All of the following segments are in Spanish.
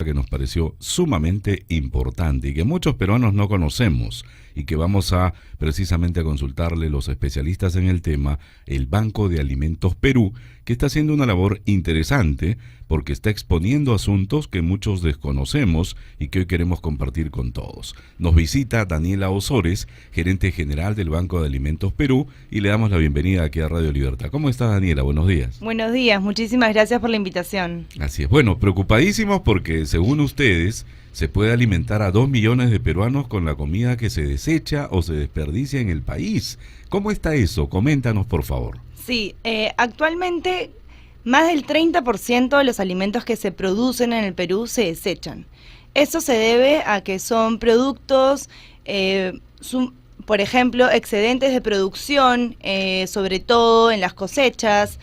que nos pareció sumamente importante y que muchos peruanos no conocemos y que vamos a precisamente a consultarle los especialistas en el tema, el Banco de Alimentos Perú, que está haciendo una labor interesante porque está exponiendo asuntos que muchos desconocemos y que hoy queremos compartir con todos. Nos visita Daniela Osores, gerente general del Banco de Alimentos Perú, y le damos la bienvenida aquí a Radio Libertad. ¿Cómo estás, Daniela? Buenos días. Buenos días, muchísimas gracias por la invitación. Así es. Bueno, preocupadísimos porque según ustedes se puede alimentar a 2 millones de peruanos con la comida que se desecha o se desperdicia en el país. ¿Cómo está eso? Coméntanos, por favor. Sí, actualmente más del 30% de los alimentos que se producen en el Perú se desechan. Esto se debe a que son productos, por ejemplo, excedentes de producción, sobre todo en las cosechas,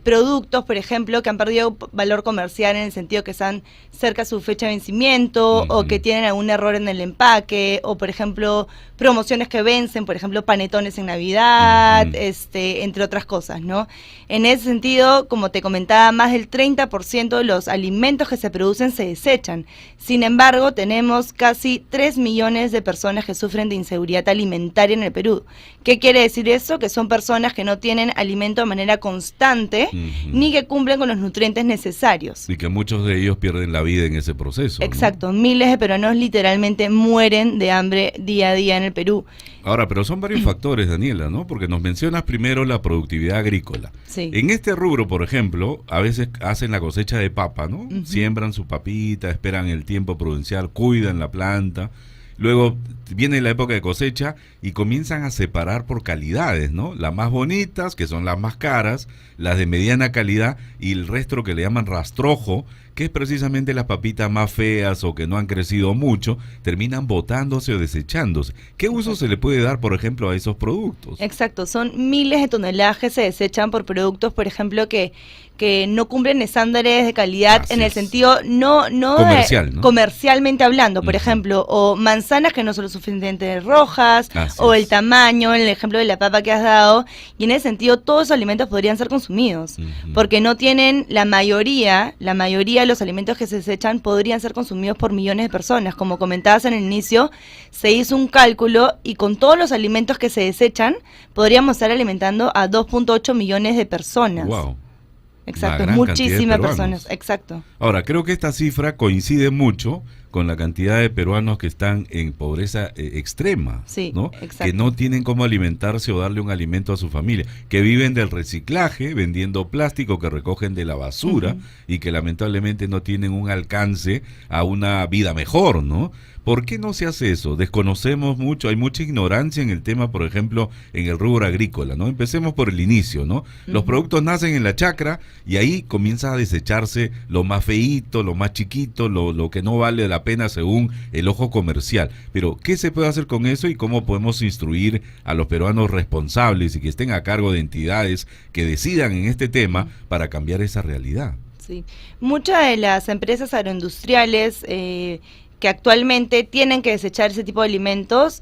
productos, por ejemplo, que han perdido valor comercial en el sentido que están cerca de su fecha de vencimiento o que tienen algún error en el empaque o, por ejemplo, promociones que vencen, por ejemplo, panetones en Navidad, entre otras cosas, ¿no? En ese sentido, como te comentaba, más del 30% de los alimentos que se producen se desechan. Sin embargo, tenemos casi 3 millones de personas que sufren de inseguridad alimentaria en el Perú. ¿Qué quiere decir eso? Que son personas que no tienen alimento de manera constante ni que cumplen con los nutrientes necesarios. Y que muchos de ellos pierden la vida en ese proceso. Exacto, ¿no? Miles de peruanos literalmente mueren de hambre día a día en el Perú. Ahora, pero son varios factores, Daniela, ¿no? Porque nos mencionas primero la productividad agrícola. Sí. En este rubro, por ejemplo, a veces hacen la cosecha de papa, ¿no? Siembran su papita, esperan el tiempo prudencial, cuidan la planta. Luego viene la época de cosecha y comienzan a separar por calidades, ¿no? Las más bonitas, que son las más caras, las de mediana calidad y el resto que le llaman rastrojo, que es precisamente las papitas más feas o que no han crecido mucho, terminan botándose o desechándose. ¿Qué uso se le puede dar, por ejemplo, a esos productos? Exacto, son miles de toneladas que se desechan por productos, por ejemplo, que no cumplen estándares de calidad en el sentido no comercial, ¿no? Comercialmente hablando, por ejemplo, o manzanas que no son lo suficientemente rojas, o el tamaño, en el ejemplo de la papa que has dado, y en ese sentido todos esos alimentos podrían ser consumidos, porque no tienen la mayoría de los alimentos que se desechan podrían ser consumidos por millones de personas. Como comentabas en el inicio, se hizo un cálculo y con todos los alimentos que se desechan podríamos estar alimentando a 2.8 millones de personas. Wow. Exacto, muchísimas personas, exacto. Ahora, creo que esta cifra coincide mucho con la cantidad de peruanos que están en pobreza extrema, sí, ¿no? Exacto. Que no tienen cómo alimentarse o darle un alimento a su familia, que viven del reciclaje, vendiendo plástico que recogen de la basura y que lamentablemente no tienen un alcance a una vida mejor, ¿no? ¿Por qué no se hace eso? Desconocemos mucho, hay mucha ignorancia en el tema, por ejemplo, en el rubro agrícola, ¿no? Empecemos por el inicio, ¿no? Los productos nacen en la chacra y ahí comienza a desecharse lo más feíto, lo más chiquito, lo que no vale la pena según el ojo comercial. Pero, ¿qué se puede hacer con eso y cómo podemos instruir a los peruanos responsables y que estén a cargo de entidades que decidan en este tema para cambiar esa realidad? Sí, muchas de las empresas agroindustriales que actualmente tienen que desechar ese tipo de alimentos,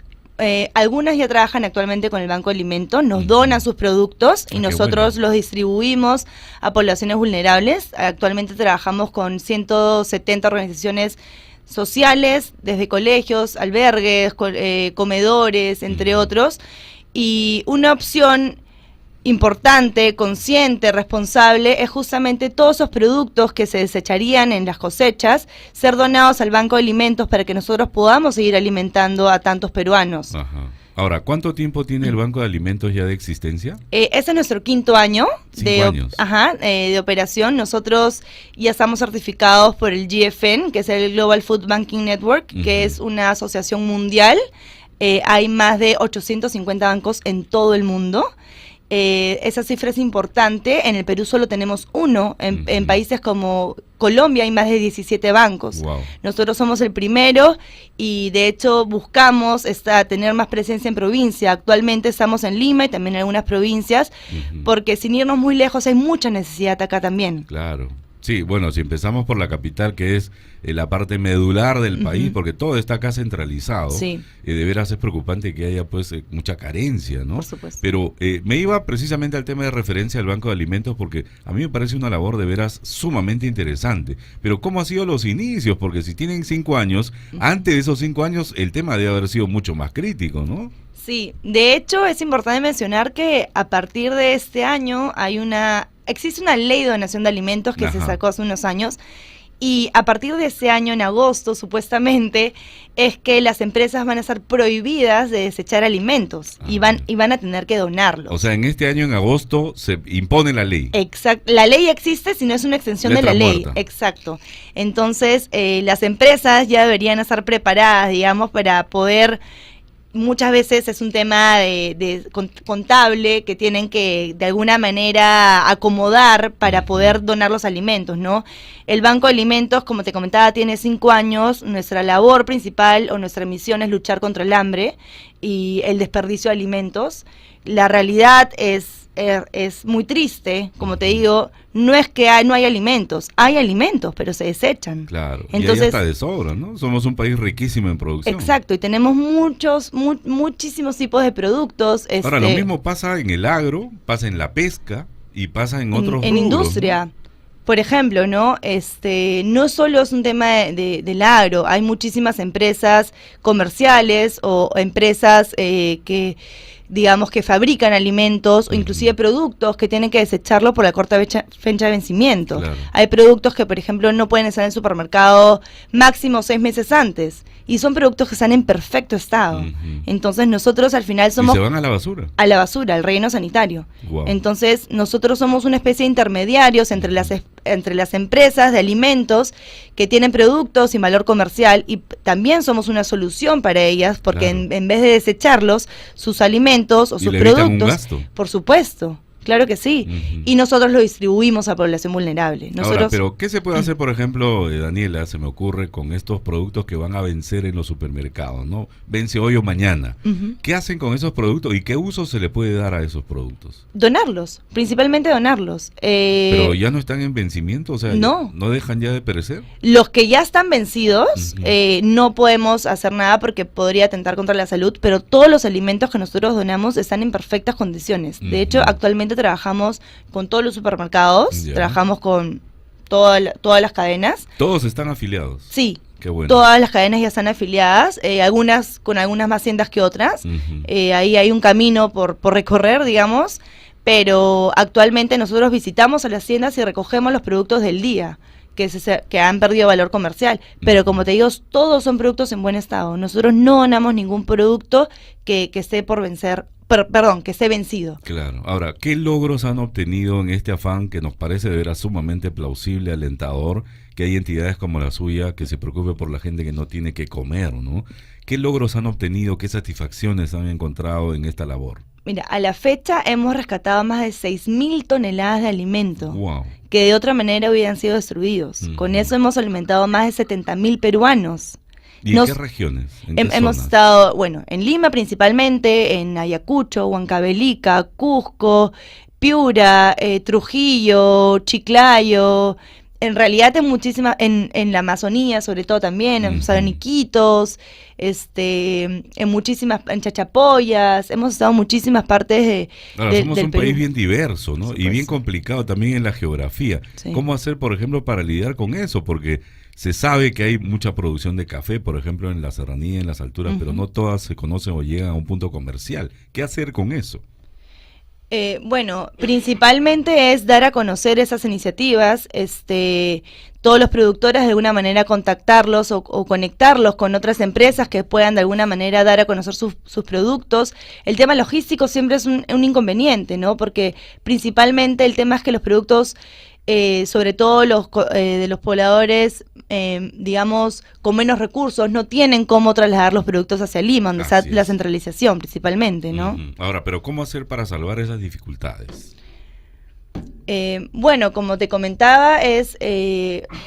algunas ya trabajan actualmente con el Banco de Alimentos, nos donan sus productos y nosotros los distribuimos a poblaciones vulnerables. Actualmente trabajamos con 170 organizaciones sociales, desde colegios, albergues, comedores, entre otros, y una opción importante, consciente, responsable, es justamente todos esos productos que se desecharían en las cosechas, ser donados al Banco de Alimentos para que nosotros podamos seguir alimentando a tantos peruanos. Ajá. Ahora, ¿cuánto tiempo tiene el Banco de Alimentos ya de existencia? Ese es nuestro 5º año de operación. Nosotros ya estamos certificados por el GFN, que es el Global Food Banking Network, que es una asociación mundial. Hay más de 850 bancos en todo el mundo. Esa cifra es importante. En el Perú solo tenemos uno. En países como Colombia hay más de 17 bancos. Wow. Nosotros somos el primero y de hecho buscamos tener más presencia en provincia. Actualmente estamos en Lima y también en algunas provincias, porque sin irnos muy lejos hay mucha necesidad acá también. Claro. Sí, bueno, si empezamos por la capital, que es la parte medular del país, porque todo está acá centralizado, Sí. De veras es preocupante que haya pues mucha carencia, ¿no? Por supuesto. Pero me iba precisamente al tema de referencia al Banco de Alimentos, porque a mí me parece una labor de veras sumamente interesante. Pero ¿cómo han sido los inicios? Porque si tienen 5 años, antes de esos 5 años el tema debe haber sido mucho más crítico, ¿no? Sí, de hecho es importante mencionar que a partir de este año existe una ley de donación de alimentos que se sacó hace unos años, y a partir de ese año, en agosto, supuestamente, es que las empresas van a estar prohibidas de desechar alimentos y van a tener que donarlos. O sea, en este año, en agosto, se impone la ley. Exacto. La ley existe, si no es una extensión de la ley. Exacto. Entonces, las empresas ya deberían estar preparadas, digamos, para poder... Muchas veces es un tema de contable que tienen que de alguna manera acomodar para poder donar los alimentos, ¿no? El Banco de Alimentos, como te comentaba, tiene 5 años. Nuestra labor principal o nuestra misión es luchar contra el hambre y el desperdicio de alimentos. La realidad es muy triste, como te digo, no es que no hay alimentos, pero se desechan. Claro, entonces, y ahí está de sobra, ¿no? Somos un país riquísimo en producción. Exacto, y tenemos muchísimos tipos de productos. Ahora, lo mismo pasa en el agro, pasa en la pesca y pasa en otros en rubros, industria. ¿No? Por ejemplo, ¿no? No solo es un tema del agro, hay muchísimas empresas comerciales o empresas que digamos que fabrican alimentos o inclusive productos que tienen que desecharlo por la corta fecha de vencimiento. Claro. Hay productos que, por ejemplo, no pueden estar en el supermercado máximo 6 meses antes y son productos que están en perfecto estado. Entonces nosotros al final somos... ¿Y se van a la basura? A la basura, al relleno sanitario. Wow. Entonces nosotros somos una especie de intermediarios entre las empresas de alimentos que tienen productos sin valor comercial y también somos una solución para ellas porque claro. en vez de desecharlos, sus alimentos o sus productos, un gasto. Por supuesto, claro que sí, y nosotros lo distribuimos a población vulnerable. Ahora, pero ¿qué se puede hacer, por ejemplo, Daniela, se me ocurre, con estos productos que van a vencer en los supermercados, ¿no? Vence hoy o mañana. ¿Qué hacen con esos productos y qué uso se le puede dar a esos productos? Donarlos, principalmente donarlos. Pero ya no están en vencimiento, o sea, no dejan ya de perecer. Los que ya están vencidos, no podemos hacer nada porque podría atentar contra la salud, pero todos los alimentos que nosotros donamos están en perfectas condiciones. De hecho, actualmente trabajamos con todos los supermercados, trabajamos con todas las cadenas. ¿Todos están afiliados? Sí. Qué bueno. Todas las cadenas ya están afiliadas, algunas con algunas más tiendas que otras. Ahí hay un camino por recorrer, digamos, pero actualmente nosotros visitamos a las tiendas y recogemos los productos del día que han perdido valor comercial, pero como te digo, todos son productos en buen estado. Nosotros no donamos ningún producto que esté por vencer, que esté vencido. Claro. Ahora, ¿qué logros han obtenido en este afán que nos parece de veras sumamente plausible, alentador, que hay entidades como la suya que se preocupe por la gente que no tiene que comer, ¿no? ¿Qué logros han obtenido, qué satisfacciones han encontrado en esta labor? Mira, a la fecha hemos rescatado más de 6.000 toneladas de alimento, wow, que de otra manera hubieran sido destruidos. Con eso hemos alimentado más de 70.000 peruanos. ¿Y en qué regiones? ¿En qué hemos zonas? estado, bueno, en Lima principalmente, en Ayacucho, Huancavelica, Cusco, Piura, Trujillo, Chiclayo. En realidad en la Amazonía sobre todo también, en Iquitos, en Chachapoyas, hemos estado en muchísimas partes Ahora, somos del un Perú. país bien diverso, ¿no? Y bien complicado también en la geografía. Sí. ¿Cómo hacer, por ejemplo, para lidiar con eso? Porque se sabe que hay mucha producción de café, por ejemplo, en la serranía, en las alturas, pero no todas se conocen o llegan a un punto comercial. ¿Qué hacer con eso? Bueno, principalmente es dar a conocer esas iniciativas, todos los productores de alguna manera contactarlos o conectarlos con otras empresas que puedan de alguna manera dar a conocer sus productos. El tema logístico siempre es un inconveniente, ¿no? Porque principalmente el tema es que los productos, sobre todo de los pobladores, digamos, con menos recursos, no tienen cómo trasladar los productos hacia Lima, donde está la centralización principalmente, ¿no? Ahora, pero ¿cómo hacer para salvar esas dificultades? Bueno, como te comentaba, es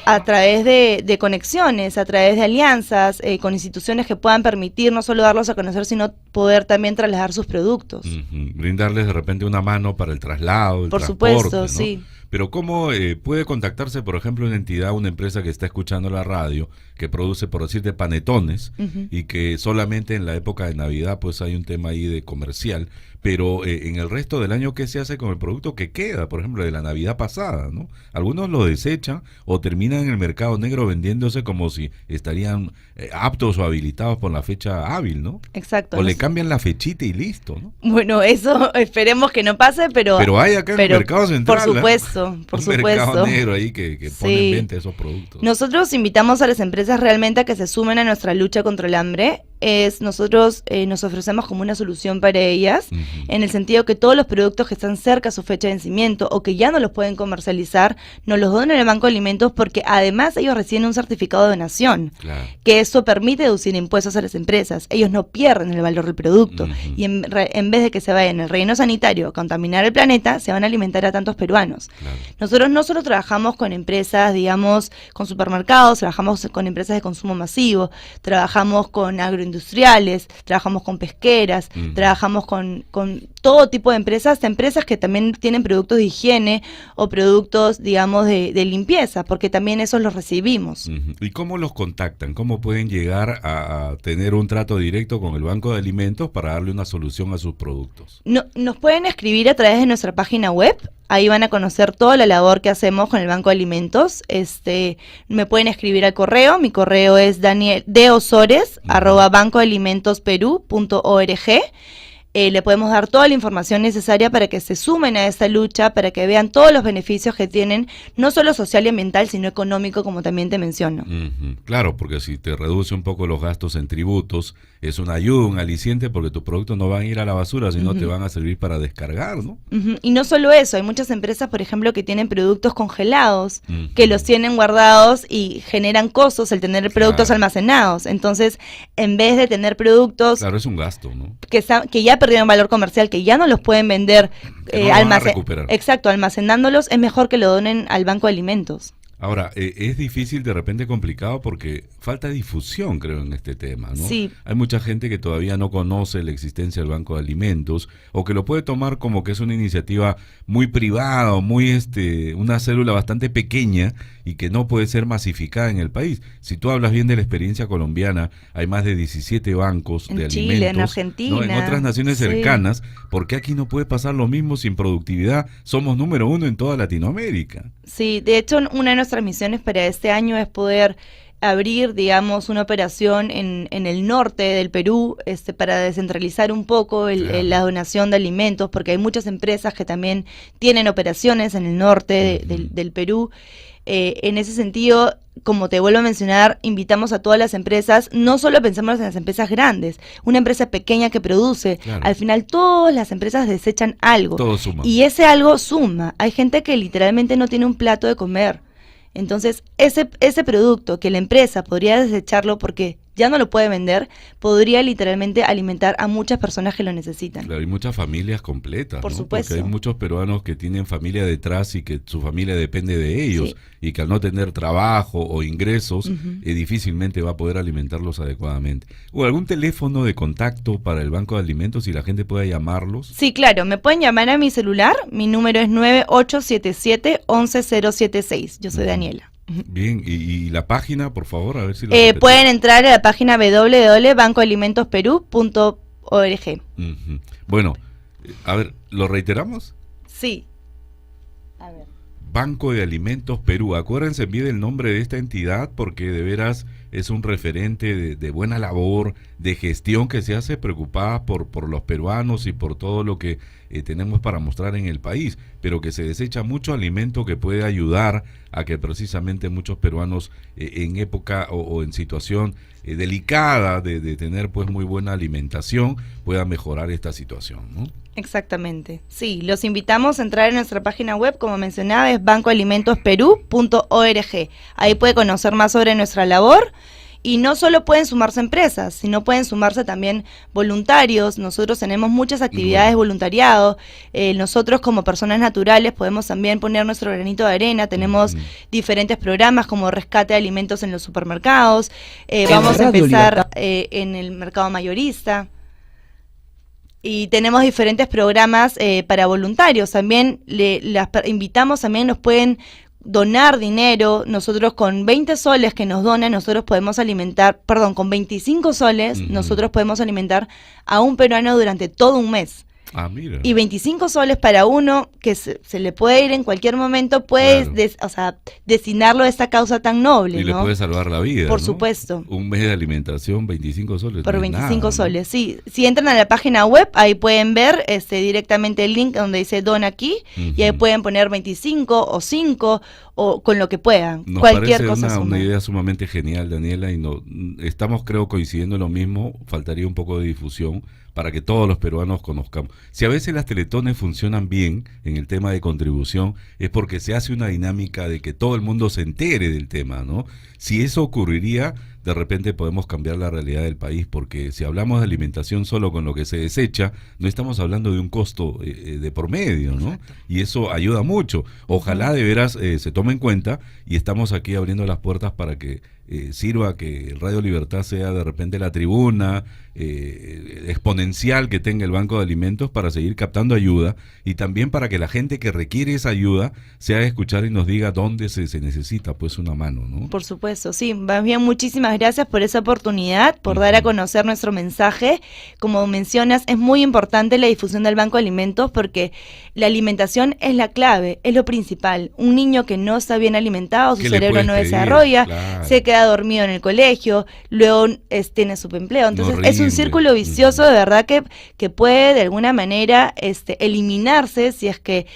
a través de conexiones, a través de alianzas con instituciones que puedan permitir no solo darlos a conocer, sino poder también trasladar sus productos. Brindarles de repente una mano para el traslado, el Por transporte, supuesto, ¿no? sí. Pero ¿cómo puede contactarse, por ejemplo, una entidad, una empresa que está escuchando la radio, que produce, por decirte, panetones, y que solamente en la época de Navidad pues hay un tema ahí de comercial, pero en el resto del año, ¿qué se hace con el producto que queda, por ejemplo, de la Navidad pasada, ¿no? Algunos lo desechan o terminan en el mercado negro vendiéndose como si estarían aptos o habilitados por la fecha hábil, ¿no? Exacto. O le cambian la fechita y listo, ¿no? Bueno, eso esperemos que no pase, pero hay acá en el mercado central. Por supuesto, por supuesto. Un mercado negro ahí que pone en venta esos productos. Nosotros invitamos a las empresas realmente a que se sumen a nuestra lucha contra el hambre. Nosotros nos ofrecemos como una solución para ellas, en el sentido que todos los productos que están cerca a su fecha de vencimiento o que ya no los pueden comercializar, nos los donan al Banco de Alimentos, porque además ellos reciben un certificado de donación, que eso permite deducir impuestos a las empresas. Ellos no pierden el valor del producto y en vez de que se vayan el relleno sanitario a contaminar el planeta, se van a alimentar a tantos peruanos. Nosotros no solo trabajamos con empresas, digamos, con supermercados, trabajamos con empresas de consumo masivo, trabajamos con agroindustriales, trabajamos con pesqueras, trabajamos con todo tipo de empresas que también tienen productos de higiene o productos, digamos, de limpieza, porque también esos los recibimos. ¿Y cómo los contactan? ¿Cómo pueden llegar a tener un trato directo con el Banco de Alimentos para darle una solución a sus productos? Nos pueden escribir a través de nuestra página web. Ahí van a conocer toda la labor que hacemos con el Banco de Alimentos. Me pueden escribir al correo. Mi correo es daniel.deosores@bancoalimentosperu.org. Le podemos dar toda la información necesaria para que se sumen a esta lucha, para que vean todos los beneficios que tienen, no solo social y ambiental, sino económico, como también te menciono. Claro, porque si te reduce un poco los gastos en tributos, es una ayuda, un aliciente, porque tus productos no van a ir a la basura, sino te van a servir para descargar, ¿no? Y no solo eso, hay muchas empresas, por ejemplo, que tienen productos congelados, que los tienen guardados y generan costos el tener productos almacenados. Entonces, en vez de tener productos... Claro, es un gasto, ¿no? Que ya perdieron valor comercial, que ya no los pueden vender, almacenándolos, es mejor que lo donen al Banco de Alimentos. Ahora, es difícil, de repente complicado, porque falta difusión, creo, en este tema, ¿no? Sí. Hay mucha gente que todavía no conoce la existencia del Banco de Alimentos, o que lo puede tomar como que es una iniciativa muy privada, o muy una célula bastante pequeña, y que no puede ser masificada en el país. Si tú hablas bien de la experiencia colombiana, hay más de 17 bancos de alimentos. En Chile, en Argentina. ¿No? En otras naciones cercanas. ¿Por qué aquí no puede pasar lo mismo sin productividad? Somos número 1 en toda Latinoamérica. Sí, de hecho, una de nuestras misiones para este año es poder abrir, digamos, una operación en el norte del Perú, para descentralizar un poco la donación de alimentos, porque hay muchas empresas que también tienen operaciones en el norte del Perú. En ese sentido, como te vuelvo a mencionar, invitamos a todas las empresas, no solo pensemos en las empresas grandes, una empresa pequeña que produce, al final todas las empresas desechan algo, todo suma. Y ese algo suma. Hay gente que literalmente no tiene un plato de comer. Entonces, ese producto que la empresa podría desecharlo porque ya no lo puede vender, podría literalmente alimentar a muchas personas que lo necesitan. Claro, hay muchas familias completas, por ¿no? supuesto. Porque hay muchos peruanos que tienen familia detrás y que su familia depende de ellos, y que al no tener trabajo o ingresos, difícilmente va a poder alimentarlos adecuadamente. ¿O algún teléfono de contacto para el Banco de Alimentos y la gente pueda llamarlos? Sí, claro, me pueden llamar a mi celular, mi número es 9877-11076, yo soy Daniela. Bien, y la página, por favor, a ver si pueden entrar a la página www.bancoalimentosperu.org. Bueno, a ver, ¿lo reiteramos? Sí. A ver. Banco de Alimentos Perú. Acuérdense bien del nombre de esta entidad, porque de veras es un referente de buena labor, de gestión que se hace, preocupada por los peruanos y por todo lo que tenemos para mostrar en el país, pero que se desecha mucho alimento que puede ayudar a que precisamente muchos peruanos en época o en situación delicada de tener pues muy buena alimentación puedan mejorar esta situación, ¿no? Exactamente, sí, los invitamos a entrar en nuestra página web, como mencionaba, es bancoalimentosperu.org. Ahí puede conocer más sobre nuestra labor. Y no solo pueden sumarse empresas, sino pueden sumarse también voluntarios. Nosotros tenemos muchas actividades de voluntariado. Nosotros como personas naturales podemos también poner nuestro granito de arena. Tenemos diferentes programas como rescate de alimentos en los supermercados. Vamos a empezar en el mercado mayorista. Y tenemos diferentes programas para voluntarios. También invitamos, también nos pueden donar dinero. Nosotros con 20 soles que nos donan, nosotros podemos alimentar, perdón, con 25 soles, nosotros podemos alimentar a un peruano durante todo un mes. Ah, mira. Y 25 soles para uno que se le puede ir en cualquier momento, puedes destinarlo a esta causa tan noble, y ¿no? le puede salvar la vida, Por ¿no? supuesto. Un mes de alimentación, 25 soles. Por no es 25 nada, soles, sí. Si entran a la página web, ahí pueden ver directamente el link donde dice dona aquí, y ahí pueden poner 25 o 5 o con lo que puedan. Nos cualquier parece cosa una idea sumamente genial, Daniela, y estamos, creo, coincidiendo en lo mismo. Faltaría un poco de difusión para que todos los peruanos conozcamos. Si a veces las teletones funcionan bien en el tema de contribución, es porque se hace una dinámica de que todo el mundo se entere del tema, ¿no? Si eso ocurriría, de repente podemos cambiar la realidad del país, porque si hablamos de alimentación solo con lo que se desecha, no estamos hablando de un costo de por medio, ¿no? Exacto. Y eso ayuda mucho. Ojalá de veras se tome en cuenta, y estamos aquí abriendo las puertas para que sirva que Radio Libertad sea de repente la tribuna exponencial que tenga el Banco de Alimentos para seguir captando ayuda, y también para que la gente que requiere esa ayuda se haga escuchar y nos diga dónde se necesita pues una mano, ¿no? Por supuesto, sí. Más bien, muchísimas gracias por esa oportunidad, por dar a conocer nuestro mensaje. Como mencionas, es muy importante la difusión del Banco de Alimentos, porque la alimentación es la clave, es lo principal. Un niño que no está bien alimentado, su cerebro no desarrolla, claro, se queda dormido en el colegio, luego tiene subempleo. Entonces es un círculo vicioso de verdad que puede de alguna manera eliminarse si es que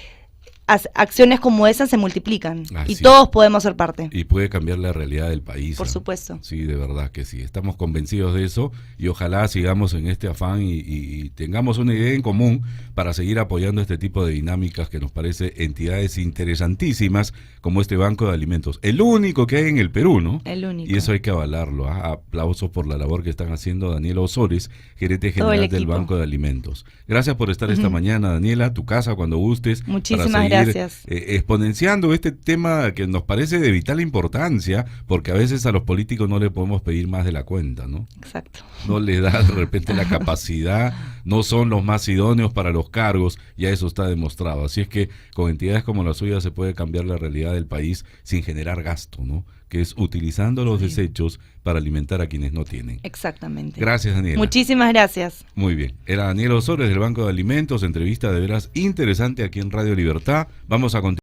acciones como esas se multiplican. Así, y todos podemos ser parte. Y puede cambiar la realidad del país. Por supuesto. Sí, de verdad que sí. Estamos convencidos de eso, y ojalá sigamos en este afán y tengamos una idea en común para seguir apoyando este tipo de dinámicas que nos parece entidades interesantísimas como este Banco de Alimentos. El único que hay en el Perú, ¿no? El único. Y eso hay que avalarlo. Aplausos por la labor que están haciendo Daniela Osores, gerente general del Banco de Alimentos. Gracias por estar esta mañana, Daniela. Tu casa cuando gustes. Muchísimas gracias. Exponenciando este tema que nos parece de vital importancia, porque a veces a los políticos no le podemos pedir más de la cuenta, ¿no? Exacto. No les da de repente la capacidad, no son los más idóneos para los cargos, ya eso está demostrado. Así es que con entidades como la suya se puede cambiar la realidad del país sin generar gasto, ¿no? Que es utilizando los desechos para alimentar a quienes no tienen. Exactamente. Gracias, Daniela. Muchísimas gracias. Muy bien. Era Daniela Osores del Banco de Alimentos, entrevista de veras interesante aquí en Radio Libertad. Vamos a continuar.